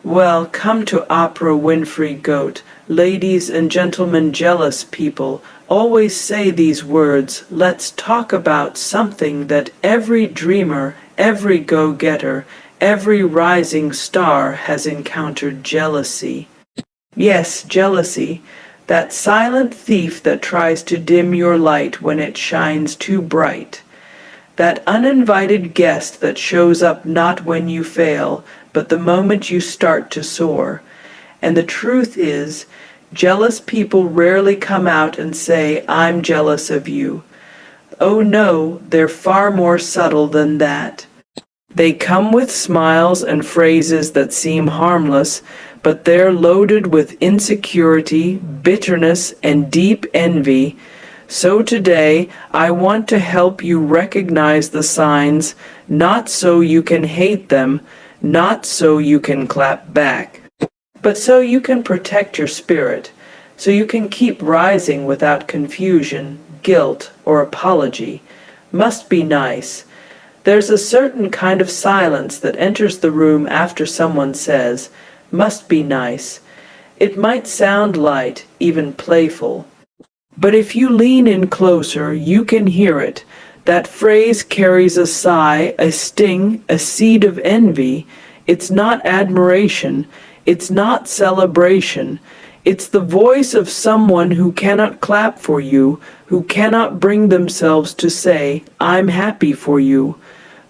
Well, come to Oprah Winfrey Goat. Ladies and gentlemen, jealous people always say these words. Let's talk about something that every dreamer, every go-getter, every rising star has encountered: jealousy. Yes, jealousy. That silent thief that tries to dim your light when it shines too bright. That uninvited guest that shows up not when you fail, but the moment you start to soar. And the truth is, jealous people rarely come out and say, "I'm jealous of you." Oh no, they're far more subtle than that. They come with smiles and phrases that seem harmless, but they're loaded with insecurity, bitterness, and deep envy. So today, I want to help you recognize the signs, not so you can hate them, not so you can clap back, but so you can protect your spirit, so you can keep rising without confusion, guilt, or apology. Must be nice. There's a certain kind of silence that enters the room after someone says, "Must be nice." It might sound light, even playful. But if you lean in closer, you can hear it. That phrase carries a sigh, a sting, a seed of envy. It's not admiration. It's not celebration. It's the voice of someone who cannot clap for you, who cannot bring themselves to say, "I'm happy for you."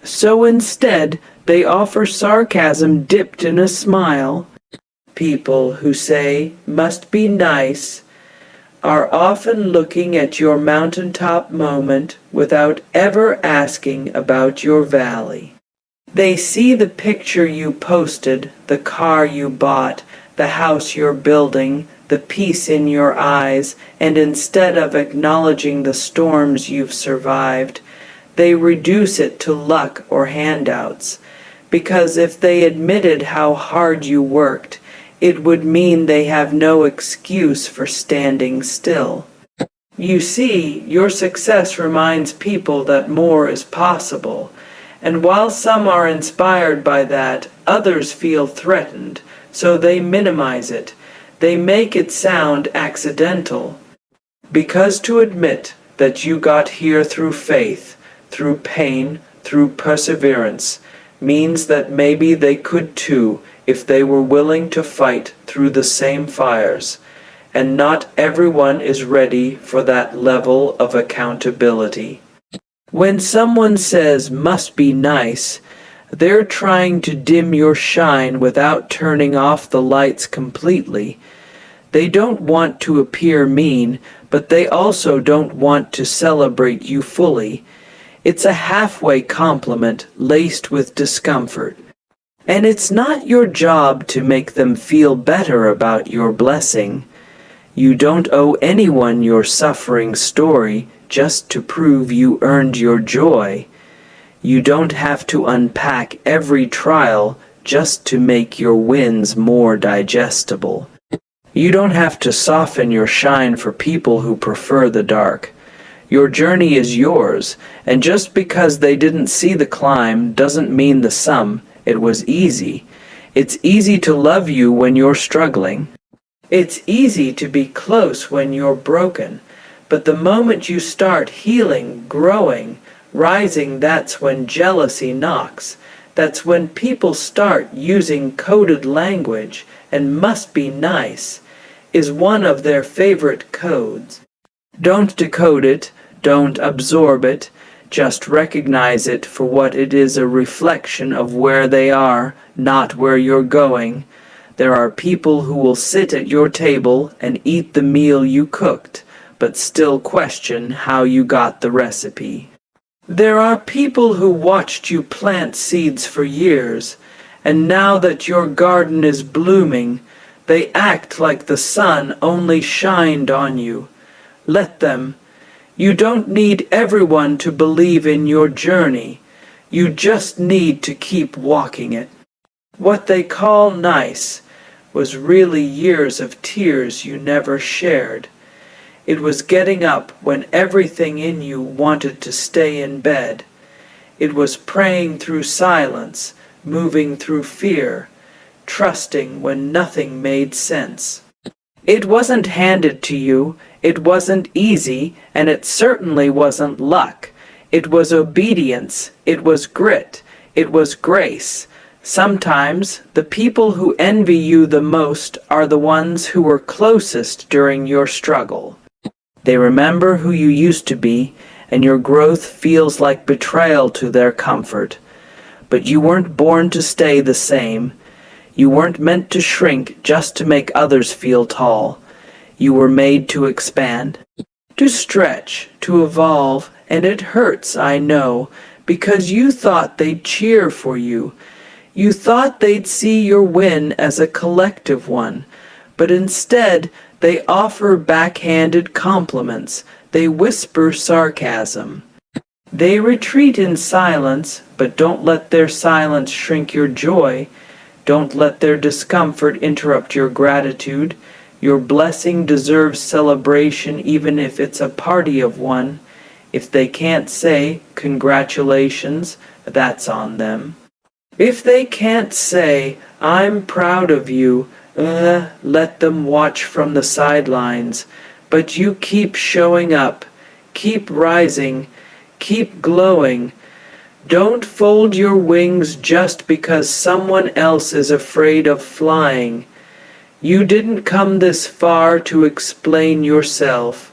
So instead, they offer sarcasm dipped in a smile. People who say, "Must be nice," are often looking at your mountaintop moment without ever asking about your valley. They see the picture you posted, the car you bought, the house you're building, the peace in your eyes, and instead of acknowledging the storms you've survived, they reduce it to luck or handouts. Because if they admitted how hard you worked, it would mean they have no excuse for standing still. You see, your success reminds people that more is possible, and while some are inspired by that, others feel threatened, so they minimize it. They make it sound accidental. Because to admit that you got here through faith, through pain, through perseverance, means that maybe they could too, if they were willing to fight through the same fires, and not everyone is ready for that level of accountability. When someone says "must be nice," they're trying to dim your shine without turning off the lights completely. They don't want to appear mean, but they also don't want to celebrate you fully. It's a halfway compliment laced with discomfort. And it's not your job to make them feel better about your blessing. You don't owe anyone your suffering story just to prove you earned your joy. You don't have to unpack every trial just to make your wins more digestible. You don't have to soften your shine for people who prefer the dark. Your journey is yours, and just because they didn't see the climb doesn't mean the sum. It was easy. It's easy to love you when you're struggling. It's easy to be close when you're broken. But the moment you start healing, growing, rising, that's when jealousy knocks. That's when people start using coded language, and "must be nice" is one of their favorite codes. Don't decode it, don't absorb it. Just recognize it for what it is: a reflection of where they are, not where you're going. There are people who will sit at your table and eat the meal you cooked, but still question how you got the recipe. There are people who watched you plant seeds for years, and now that your garden is blooming, they act like the sun only shined on you. Let them. You don't need everyone to believe in your journey. You just need to keep walking it. What they call nice was really years of tears you never shared. It was getting up when everything in you wanted to stay in bed. It was praying through silence, moving through fear, trusting when nothing made sense. It wasn't handed to you, it wasn't easy, and it certainly wasn't luck. It was obedience, it was grit, it was grace. Sometimes the people who envy you the most are the ones who were closest during your struggle. They remember who you used to be, and your growth feels like betrayal to their comfort. But you weren't born to stay the same. You weren't meant to shrink just to make others feel tall. You were made to expand, to stretch, to evolve, and it hurts, I know, because you thought they'd cheer for you. You thought they'd see your win as a collective one, but instead they offer backhanded compliments. They whisper sarcasm. They retreat in silence, but don't let their silence shrink your joy. Don't let their discomfort interrupt your gratitude. Your blessing deserves celebration even if it's a party of one. If they can't say, "Congratulations," that's on them. If they can't say, "I'm proud of you," let them watch from the sidelines. But you keep showing up, keep rising, keep glowing. Don't fold your wings just because someone else is afraid of flying. You didn't come this far to explain yourself.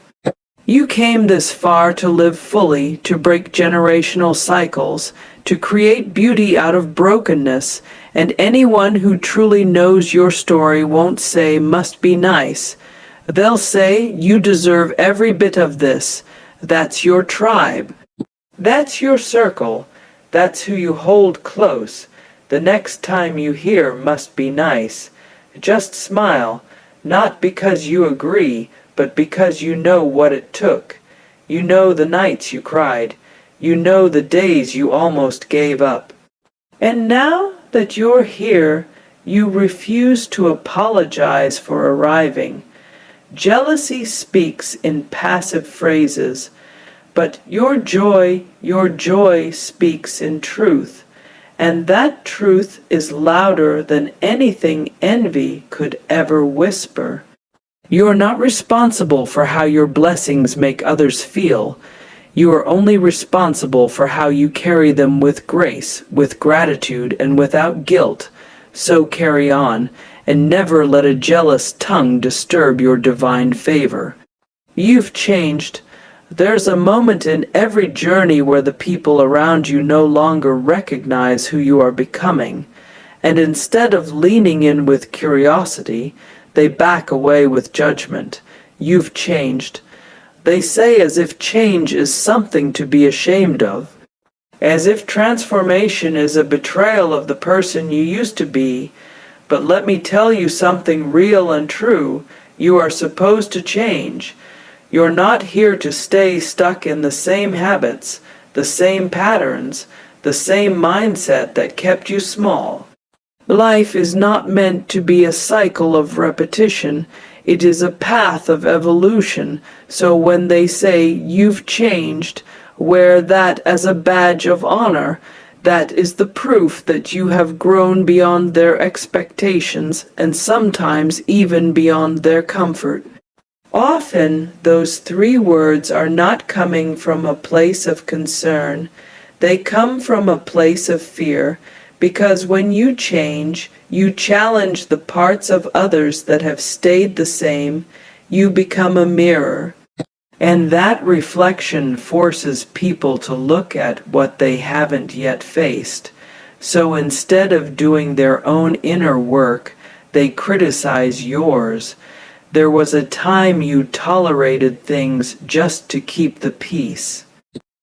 You came this far to live fully, to break generational cycles, to create beauty out of brokenness, and anyone who truly knows your story won't say "must be nice." They'll say you deserve every bit of this. That's your tribe. That's your circle. That's who you hold close. The next time you hear "must be nice," just smile, not because you agree, but because you know what it took. You know the nights you cried. You know the days you almost gave up. And now that you're here, you refuse to apologize for arriving. Jealousy speaks in passive phrases, but your joy speaks in truth. And that truth is louder than anything envy could ever whisper. You are not responsible for how your blessings make others feel. You are only responsible for how you carry them with grace, with gratitude, and without guilt. So carry on, and never let a jealous tongue disturb your divine favor. You've changed. There's a moment in every journey where the people around you no longer recognize who you are becoming, and instead of leaning in with curiosity, they back away with judgment. You've changed. They say as if change is something to be ashamed of, as if transformation is a betrayal of the person you used to be. But let me tell you something real and true. You are supposed to change. You're not here to stay stuck in the same habits, the same patterns, the same mindset that kept you small. Life is not meant to be a cycle of repetition. It is a path of evolution. So when they say you've changed, wear that as a badge of honor. That is the proof that you have grown beyond their expectations and sometimes even beyond their comfort. Often, those 3 words are not coming from a place of concern. They come from a place of fear, because when you change, you challenge the parts of others that have stayed the same. You become a mirror. And that reflection forces people to look at what they haven't yet faced. So instead of doing their own inner work, they criticize yours. There was a time you tolerated things just to keep the peace.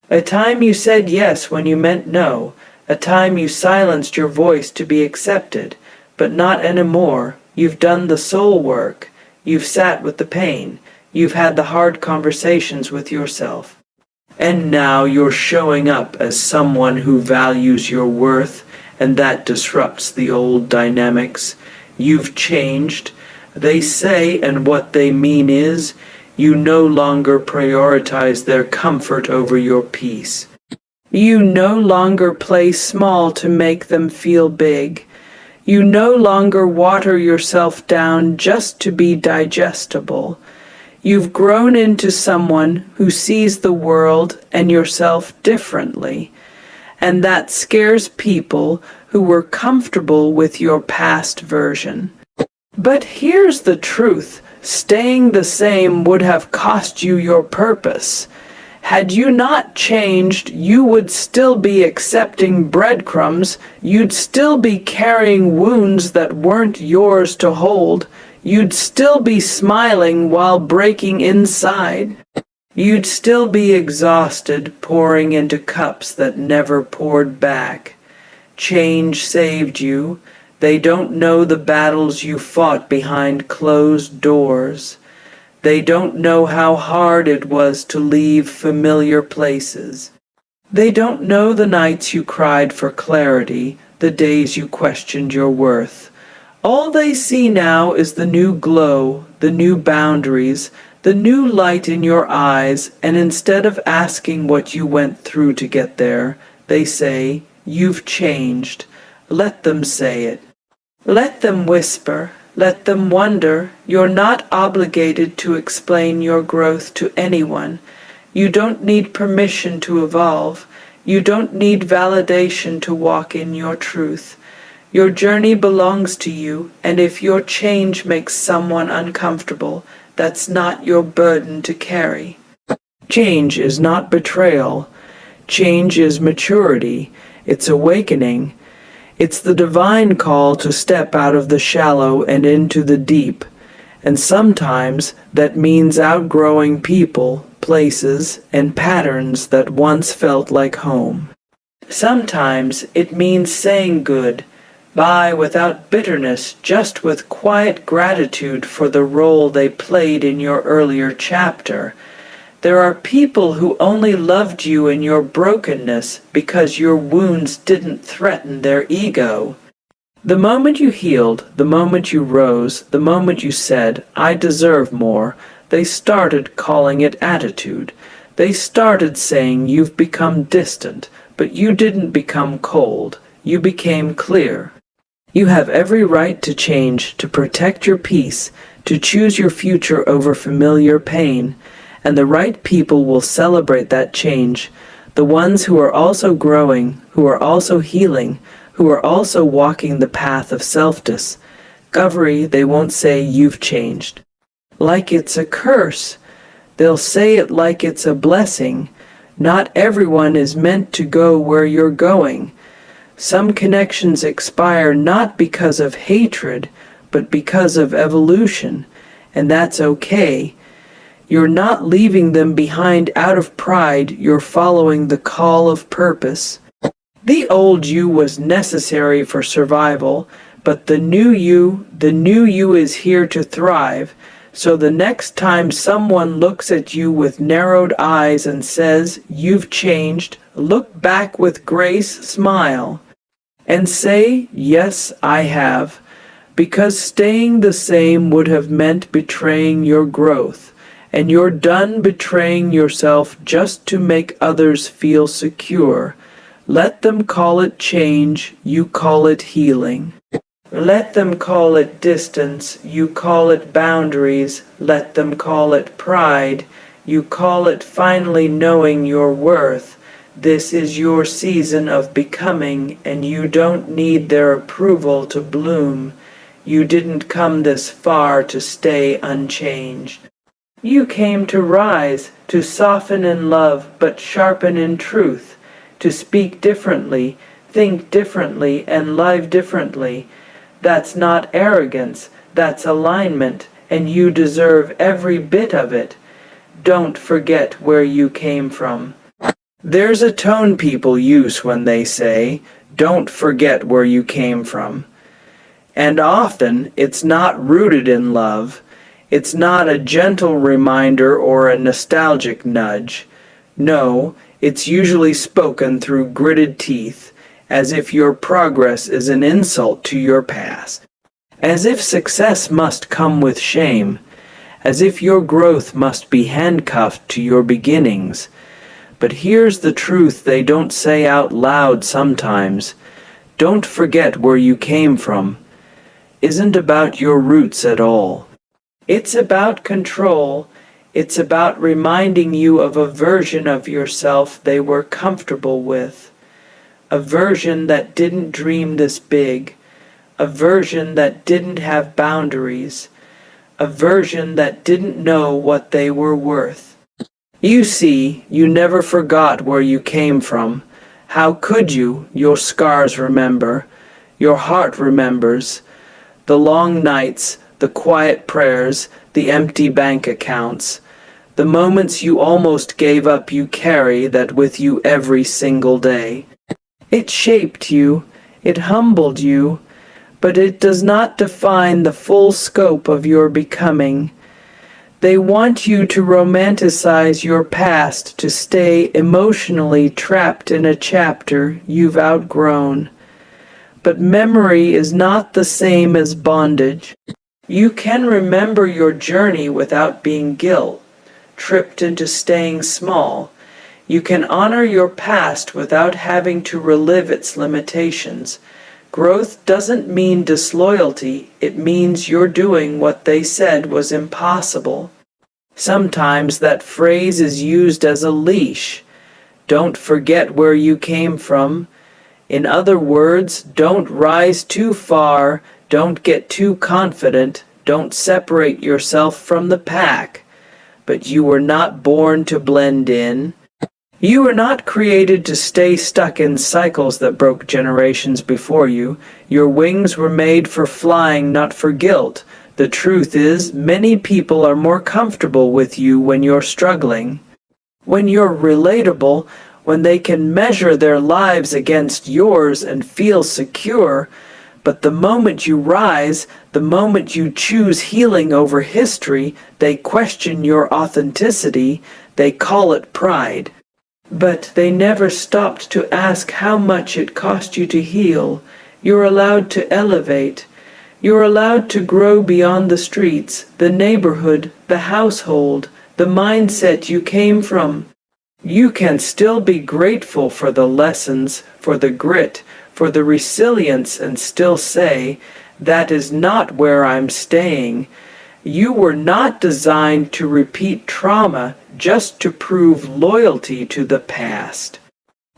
A time you said yes when you meant no. A time you silenced your voice to be accepted. But not anymore. You've done the soul work. You've sat with the pain. You've had the hard conversations with yourself. And now you're showing up as someone who values your worth, and that disrupts the old dynamics. You've changed, they say, and what they mean is, you no longer prioritize their comfort over your peace. You no longer play small to make them feel big. You no longer water yourself down just to be digestible. You've grown into someone who sees the world and yourself differently, and that scares people who were comfortable with your past version. But here's the truth. Staying the same would have cost you your purpose. Had you not changed, you would still be accepting breadcrumbs. You'd still be carrying wounds that weren't yours to hold. You'd still be smiling while breaking inside. You'd still be exhausted, pouring into cups that never poured back. Change saved you. They don't know the battles you fought behind closed doors. They don't know how hard it was to leave familiar places. They don't know the nights you cried for clarity, the days you questioned your worth. All they see now is the new glow, the new boundaries, the new light in your eyes, and instead of asking what you went through to get there, they say, "You've changed." Let them say it. Let them whisper. Let them wonder. You're not obligated to explain your growth to anyone. You don't need permission to evolve. You don't need validation to walk in your truth. Your journey belongs to you, and if your change makes someone uncomfortable, that's not your burden to carry. Change is not betrayal. Change is maturity. It's awakening. It's the divine call to step out of the shallow and into the deep. And sometimes that means outgrowing people, places, and patterns that once felt like home. Sometimes it means saying goodbye without bitterness, just with quiet gratitude for the role they played in your earlier chapter. There are people who only loved you in your brokenness because your wounds didn't threaten their ego. The moment you healed, the moment you rose, the moment you said, "I deserve more," they started calling it attitude. They started saying you've become distant, but you didn't become cold. You became clear. You have every right to change, to protect your peace, to choose your future over familiar pain. And the right people will celebrate that change, the ones who are also growing, who are also healing, who are also walking the path of self-discovery. They won't say you've changed like it's a curse. They'll say it like it's a blessing. Not everyone is meant to go where you're going. Some connections expire not because of hatred, but because of evolution, and that's okay. You're not leaving them behind out of pride. You're following the call of purpose. The old you was necessary for survival, but the new you is here to thrive. So the next time someone looks at you with narrowed eyes and says, "You've changed," look back with grace, smile, and say, "Yes, I have," because staying the same would have meant betraying your growth. And you're done betraying yourself just to make others feel secure. Let them call it change, you call it healing. Let them call it distance, you call it boundaries. Let them call it pride, you call it finally knowing your worth. This is your season of becoming, and you don't need their approval to bloom. You didn't come this far to stay unchanged. You came to rise, to soften in love, but sharpen in truth, to speak differently, think differently, and live differently. That's not arrogance, that's alignment, and you deserve every bit of it. Don't forget where you came from. There's a tone people use when they say, "Don't forget where you came from." And often it's not rooted in love. It's not a gentle reminder or a nostalgic nudge. No, it's usually spoken through gritted teeth, as if your progress is an insult to your past, as if success must come with shame, as if your growth must be handcuffed to your beginnings. But here's the truth they don't say out loud sometimes. Don't forget where you came from isn't about your roots at all. It's about control. It's about reminding you of a version of yourself they were comfortable with. A version that didn't dream this big. A version that didn't have boundaries. A version that didn't know what they were worth. You see, you never forgot where you came from. How could you? Your scars remember. Your heart remembers. The long nights, the quiet prayers, the empty bank accounts. The moments you almost gave up you carry that with you every single day. It shaped you. It humbled you. But it does not define the full scope of your becoming. They want you to romanticize your past, to stay emotionally trapped in a chapter you've outgrown. But memory is not the same as bondage. You can remember your journey without being guilt, tripped into staying small. You can honor your past without having to relive its limitations. Growth doesn't mean disloyalty, it means you're doing what they said was impossible. Sometimes that phrase is used as a leash. Don't forget where you came from. In other words, don't rise too far, don't get too confident, don't separate yourself from the pack. But you were not born to blend in. You were not created to stay stuck in cycles that broke generations before you. Your wings were made for flying, not for guilt. The truth is, many people are more comfortable with you when you're struggling. When you're relatable, when they can measure their lives against yours and feel secure. But the moment you rise, the moment you choose healing over history, they question your authenticity, they call it pride. But they never stopped to ask how much it cost you to heal. You're allowed to elevate. You're allowed to grow beyond the streets, the neighborhood, the household, the mindset you came from. You can still be grateful for the lessons, for the grit, for the resilience, and still say, that is not where I'm staying. You were not designed to repeat trauma just to prove loyalty to the past.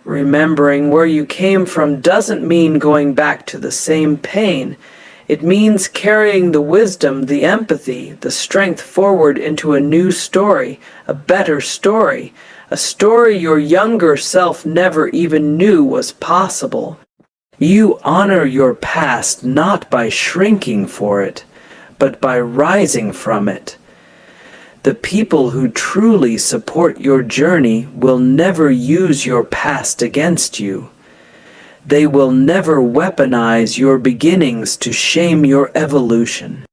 Remembering where you came from doesn't mean going back to the same pain. It means carrying the wisdom, the empathy, the strength forward into a new story, a better story, a story your younger self never even knew was possible. You honor your past not by shrinking for it, but by rising from it. The people who truly support your journey will never use your past against you. They will never weaponize your beginnings to shame your evolution.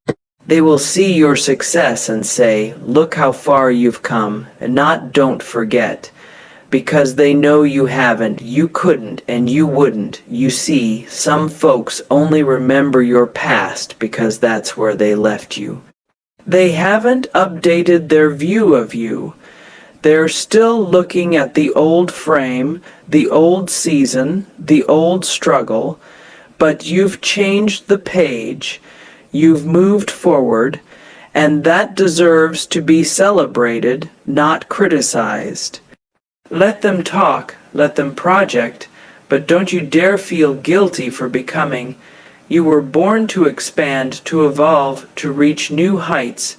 They will see your success and say, look how far you've come, and not don't forget. Because they know you haven't, you couldn't, and you wouldn't. You see, some folks only remember your past because that's where they left you. They haven't updated their view of you. They're still looking at the old frame, the old season, the old struggle, but you've changed the page, you've moved forward, and that deserves to be celebrated, not criticized. Let them talk, let them project, but don't you dare feel guilty for becoming. You were born to expand, to evolve, to reach new heights.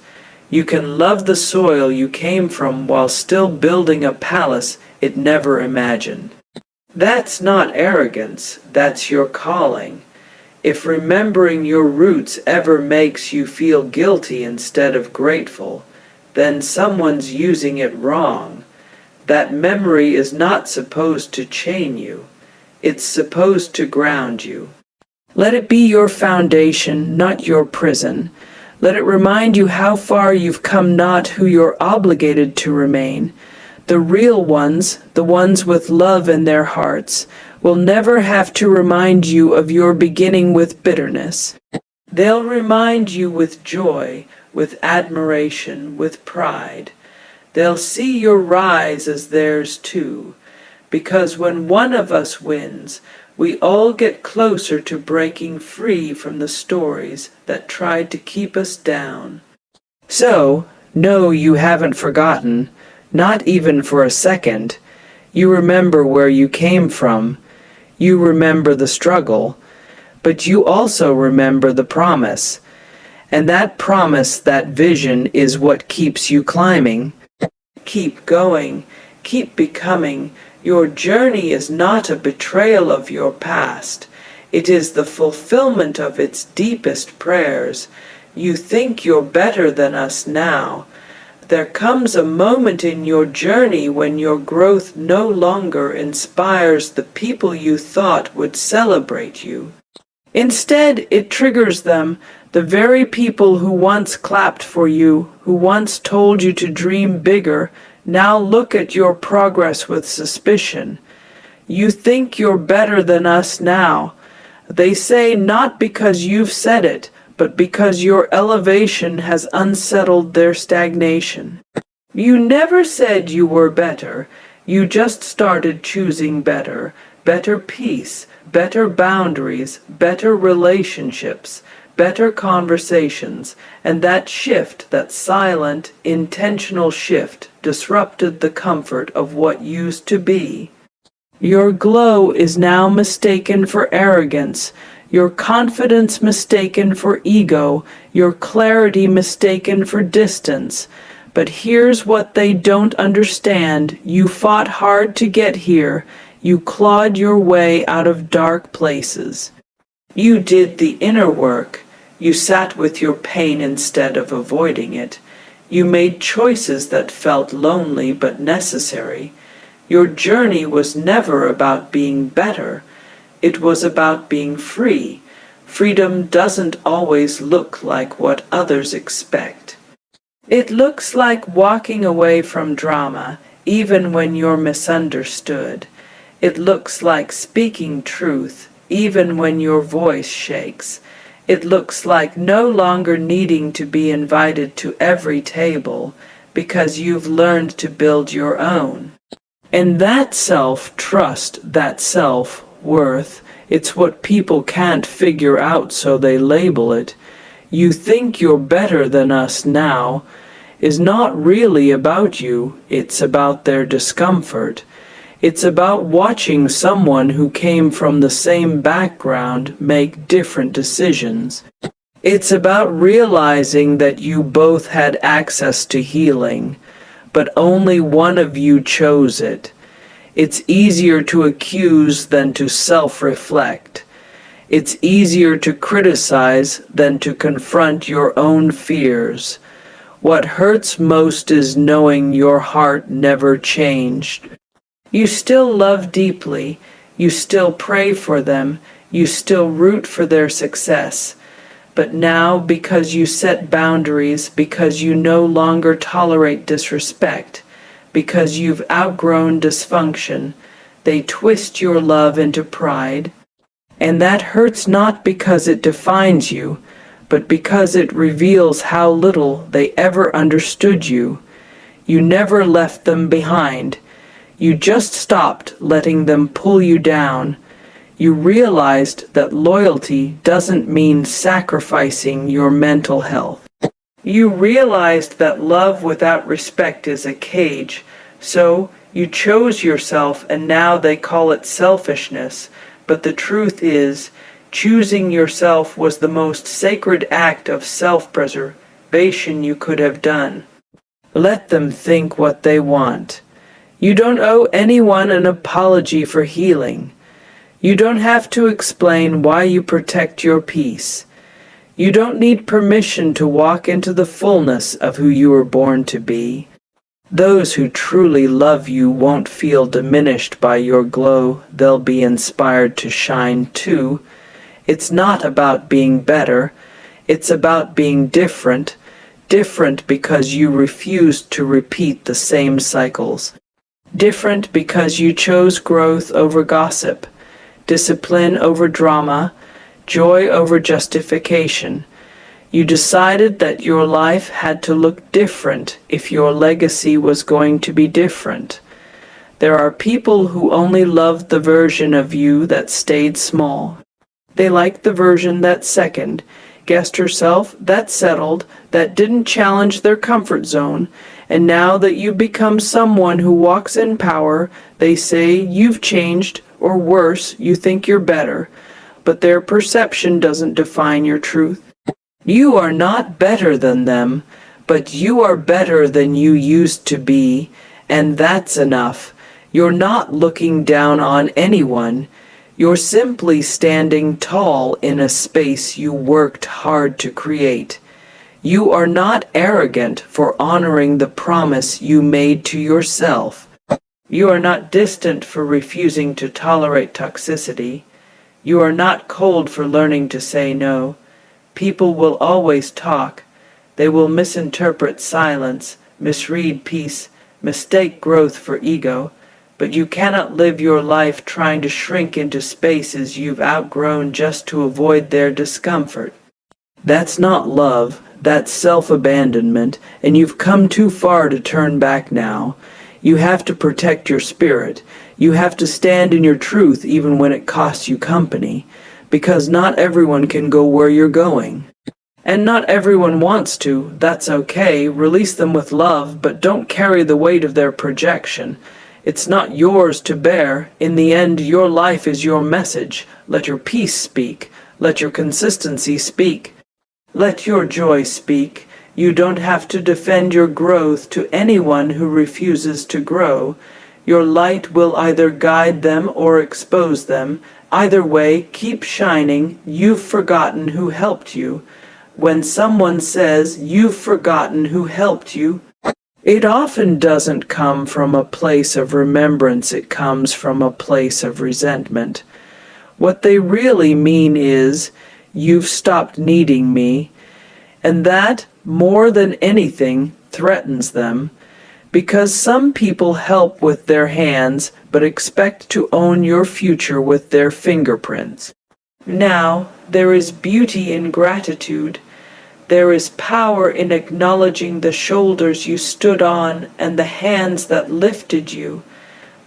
You can love the soil you came from while still building a palace it never imagined. That's not arrogance, that's your calling. If remembering your roots ever makes you feel guilty instead of grateful, then someone's using it wrong. That memory is not supposed to chain you. It's supposed to ground you. Let it be your foundation, not your prison. Let it remind you how far you've come, not who you're obligated to remain. The real ones, the ones with love in their hearts, will never have to remind you of your beginning with bitterness. They'll remind you with joy, with admiration, with pride. They'll see your rise as theirs too, because when one of us wins, We all get closer to breaking free from the stories that tried to keep us down. So, no, you haven't forgotten, not even for a second. You remember where you came from. You remember the struggle. But you also remember the promise. And that promise, that vision, is what keeps you climbing. Keep going. Keep becoming. Your journey is not a betrayal of your past. It is the fulfillment of its deepest prayers. You think you're better than us now. There comes a moment in your journey when your growth no longer inspires the people you thought would celebrate you. Instead, it triggers them, the very people who once clapped for you, who once told you to dream bigger, now look at your progress with suspicion. You think you're better than us now. They say not because you've said it, but because your elevation has unsettled their stagnation. You never said you were better. You just started choosing better. Better peace, better boundaries, better relationships, better conversations, and that shift, that silent, intentional shift, disrupted the comfort of what used to be. Your glow is now mistaken for arrogance, your confidence mistaken for ego, your clarity mistaken for distance. But here's what they don't understand. You fought hard to get here. You clawed your way out of dark places. You did the inner work. You sat with your pain instead of avoiding it. You made choices that felt lonely but necessary. Your journey was never about being better. It was about being free. Freedom doesn't always look like what others expect. It looks like walking away from drama, even when you're misunderstood. It looks like speaking truth, even when your voice shakes. It looks like no longer needing to be invited to every table because you've learned to build your own. And that self-trust, that self-worth, it's what people can't figure out, so they label it. You think you're better than us now is not really about you, it's about their discomfort. It's about watching someone who came from the same background make different decisions. It's about realizing that you both had access to healing, but only one of you chose it. It's easier to accuse than to self-reflect. It's easier to criticize than to confront your own fears. What hurts most is knowing your heart never changed. You still love deeply, you still pray for them, you still root for their success. But now, because you set boundaries, because you no longer tolerate disrespect, because you've outgrown dysfunction, they twist your love into pride. And that hurts not because it defines you, but because it reveals how little they ever understood you. You never left them behind. You just stopped letting them pull you down. You realized that loyalty doesn't mean sacrificing your mental health. You realized that love without respect is a cage, so you chose yourself, and now they call it selfishness. But the truth is, choosing yourself was the most sacred act of self-preservation you could have done. Let them think what they want. You don't owe anyone an apology for healing. You don't have to explain why you protect your peace. You don't need permission to walk into the fullness of who you were born to be. Those who truly love you won't feel diminished by your glow. They'll be inspired to shine too. It's not about being better. It's about being different. Different because you refused to repeat the same cycles. Different because you chose growth over gossip, discipline over drama, joy over justification. You decided that your life had to look different if your legacy was going to be different. There are people who only loved the version of you that stayed small. They liked the version that second, guessed herself, that settled, that didn't challenge their comfort zone, and now that you've become someone who walks in power, they say you've changed, or worse, you think you're better, but their perception doesn't define your truth. You are not better than them, but you are better than you used to be, and that's enough. You're not looking down on anyone. You're simply standing tall in a space you worked hard to create. You are not arrogant for honoring the promise you made to yourself. You are not distant for refusing to tolerate toxicity. You are not cold for learning to say no. People will always talk. They will misinterpret silence, misread peace, mistake growth for ego, but you cannot live your life trying to shrink into spaces you've outgrown just to avoid their discomfort. That's not love, that's self-abandonment, and you've come too far to turn back now. You have to protect your spirit. You have to stand in your truth even when it costs you company, because not everyone can go where you're going. And not everyone wants to. That's okay. Release them with love, but don't carry the weight of their projection. It's not yours to bear. In the end, your life is your message. Let your peace speak. Let your consistency speak. Let your joy speak. You don't have to defend your growth to anyone who refuses to grow. Your light will either guide them or expose them. Either way, keep shining. You've forgotten who helped you. When someone says you've forgotten who helped you, it often doesn't come from a place of remembrance, it comes from a place of resentment. What they really mean is, you've stopped needing me, and that, more than anything, threatens them, because some people help with their hands but expect to own your future with their fingerprints. Now, there is beauty in gratitude. There is power in acknowledging the shoulders you stood on and the hands that lifted you.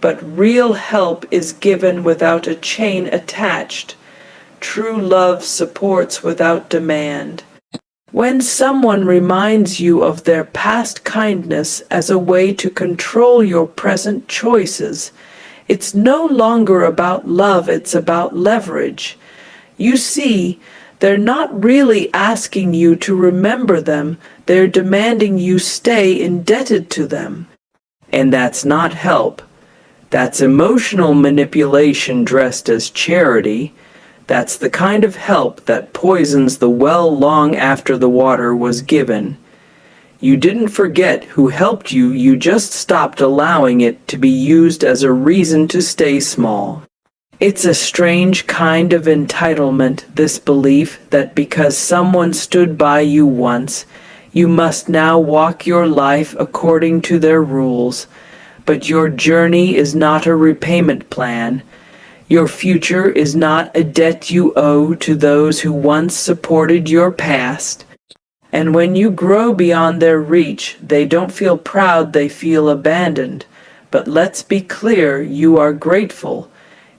But real help is given without a chain attached. True love supports without demand. When someone reminds you of their past kindness as a way to control your present choices, it's no longer about love, it's about leverage. You see, they're not really asking you to remember them, they're demanding you stay indebted to them. And that's not help. That's emotional manipulation dressed as charity. That's the kind of help that poisons the well long after the water was given. You didn't forget who helped you, you just stopped allowing it to be used as a reason to stay small. It's a strange kind of entitlement, this belief that because someone stood by you once, you must now walk your life according to their rules. But your journey is not a repayment plan. Your future is not a debt you owe to those who once supported your past. And when you grow beyond their reach, they don't feel proud, they feel abandoned. But let's be clear, you are grateful.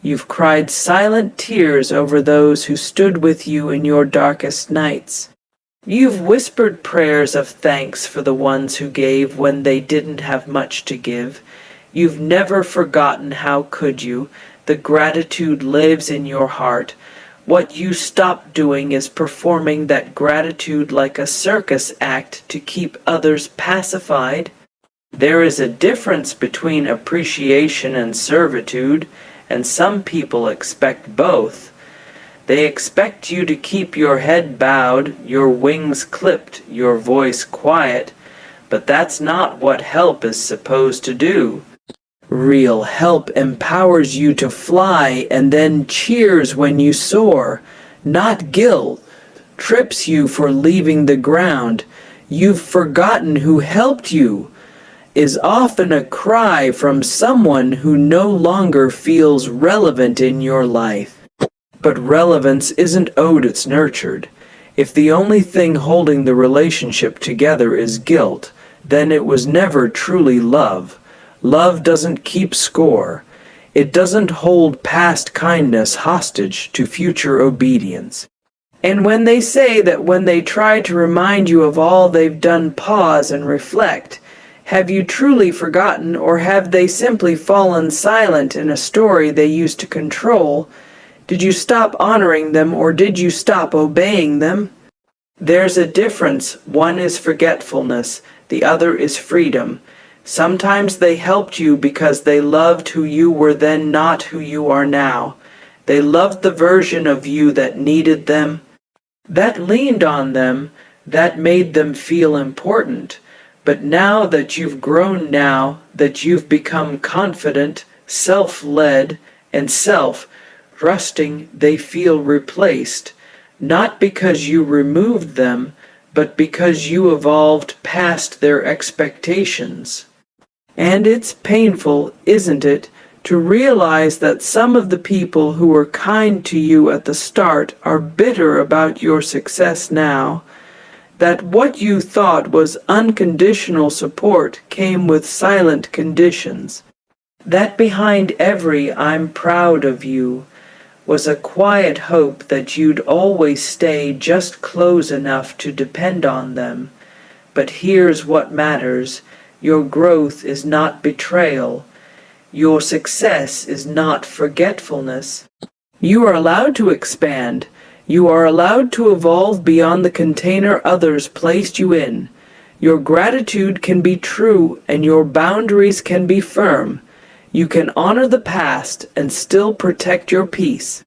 You've cried silent tears over those who stood with you in your darkest nights. You've whispered prayers of thanks for the ones who gave when they didn't have much to give. You've never forgotten, how could you? The gratitude lives in your heart. What you stopped doing is performing that gratitude like a circus act to keep others pacified. There is a difference between appreciation and servitude. And some people expect both. They expect you to keep your head bowed, your wings clipped, your voice quiet, but that's not what help is supposed to do. Real help empowers you to fly and then cheers when you soar, not guilt, trips you for leaving the ground. You've forgotten who helped you, is often a cry from someone who no longer feels relevant in your life. But relevance isn't owed, it's nurtured. If the only thing holding the relationship together is guilt, then it was never truly love. Love doesn't keep score. It doesn't hold past kindness hostage to future obedience. And when they say that when they try to remind you of all they've done, pause and reflect. Have you truly forgotten, or have they simply fallen silent in a story they used to control? Did you stop honoring them, or did you stop obeying them? There's a difference. One is forgetfulness, the other is freedom. Sometimes they helped you because they loved who you were then, not who you are now. They loved the version of you that needed them, that leaned on them, that made them feel important. But now that you've grown, now that you've become confident, self-led, and self-trusting, they feel replaced, not because you removed them, but because you evolved past their expectations. And it's painful, isn't it, to realize that some of the people who were kind to you at the start are bitter about your success now, that what you thought was unconditional support came with silent conditions, that behind every "I'm proud of you" was a quiet hope that you'd always stay just close enough to depend on them. But here's what matters: your growth is not betrayal. Your success is not forgetfulness. You are allowed to expand. You are allowed to evolve beyond the container others placed you in. Your gratitude can be true and your boundaries can be firm. You can honor the past and still protect your peace.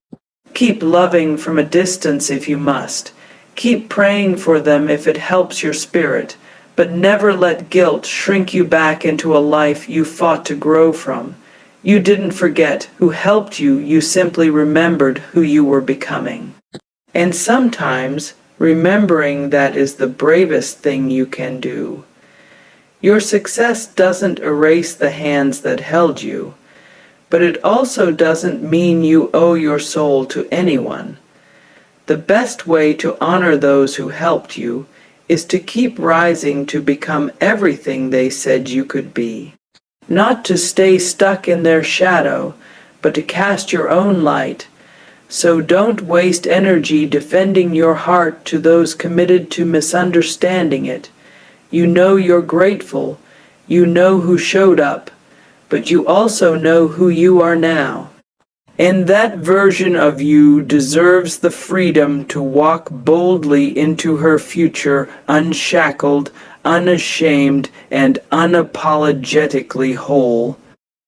Keep loving from a distance if you must. Keep praying for them if it helps your spirit. But never let guilt shrink you back into a life you fought to grow from. You didn't forget who helped you, you simply remembered who you were becoming. And sometimes, remembering that is the bravest thing you can do. Your success doesn't erase the hands that held you, but it also doesn't mean you owe your soul to anyone. The best way to honor those who helped you is to keep rising to become everything they said you could be. Not to stay stuck in their shadow, but to cast your own light. So don't waste energy defending your heart to those committed to misunderstanding it. You know you're grateful. You know who showed up, but you also know who you are now. And that version of you deserves the freedom to walk boldly into her future, unshackled, unashamed, and unapologetically whole.